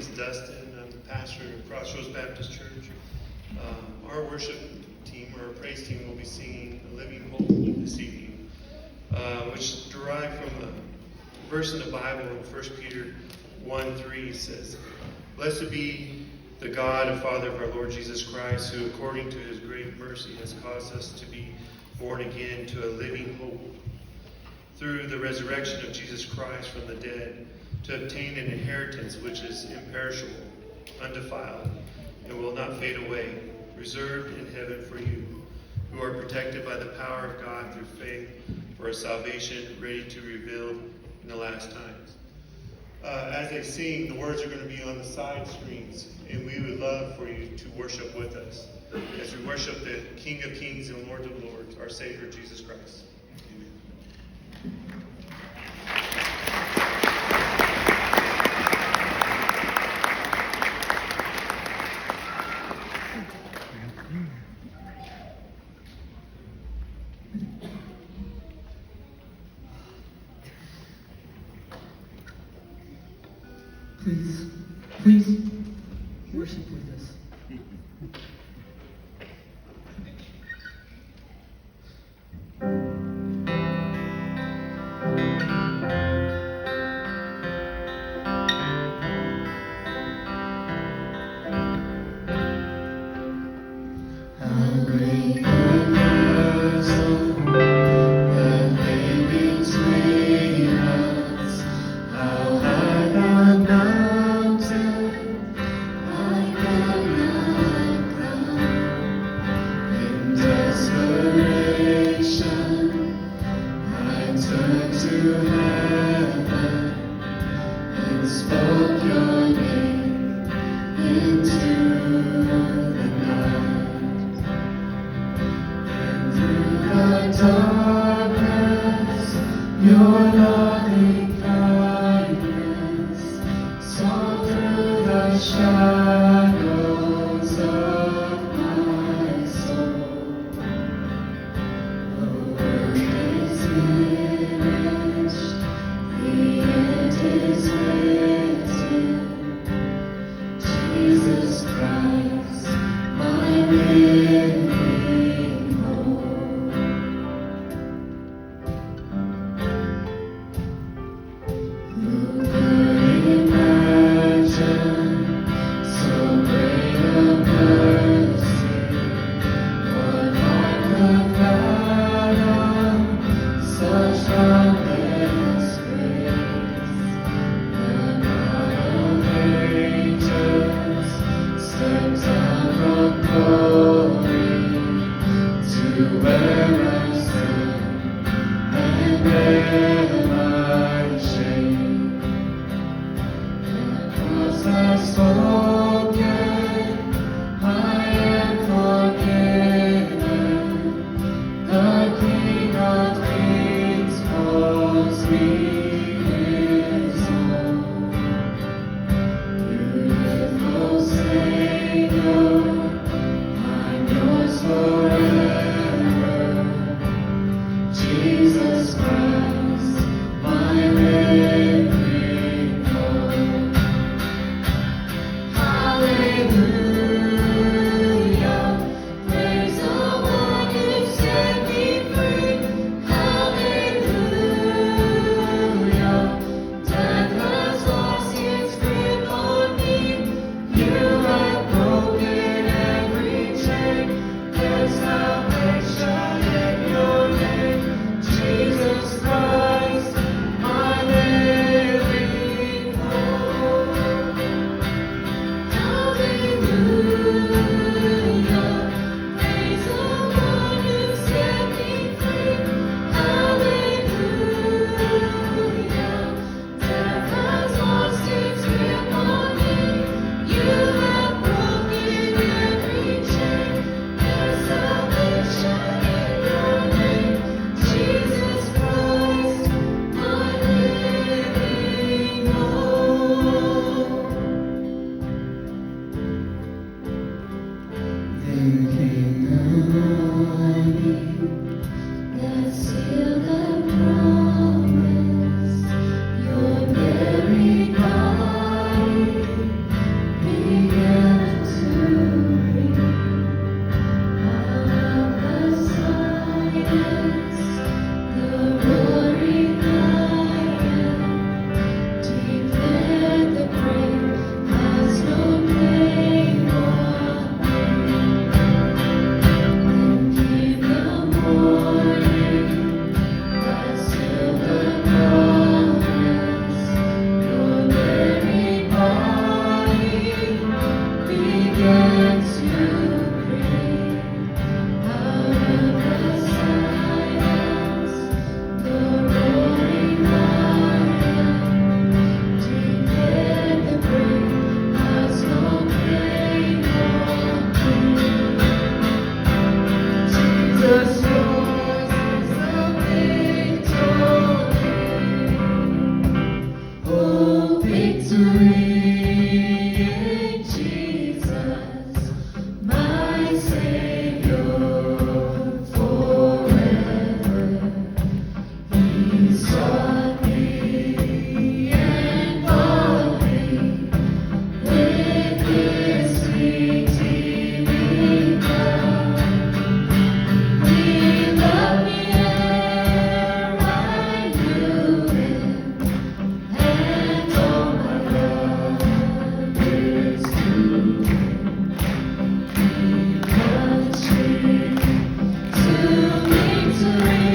is Dustin. I'm the pastor of Crossroads Baptist Church. Our worship team, or our praise team, will be singing A Living Hope this evening, which is derived from a verse in the Bible in 1 Peter 1:3 says, "Blessed be the God and Father of our Lord Jesus Christ, who according to his great mercy has caused us to be born again to a living hope through the resurrection of Jesus Christ from the dead, to obtain an inheritance which is imperishable, undefiled, and will not fade away, reserved in heaven for you, who are protected by the power of God through faith for a salvation ready to be revealed in the last times." As they sing, the words are going to be on the side screens, and we would love for you to worship with us as we worship the King of Kings and Lord of Lords, our Savior Jesus Christ. Please worship with us. victory.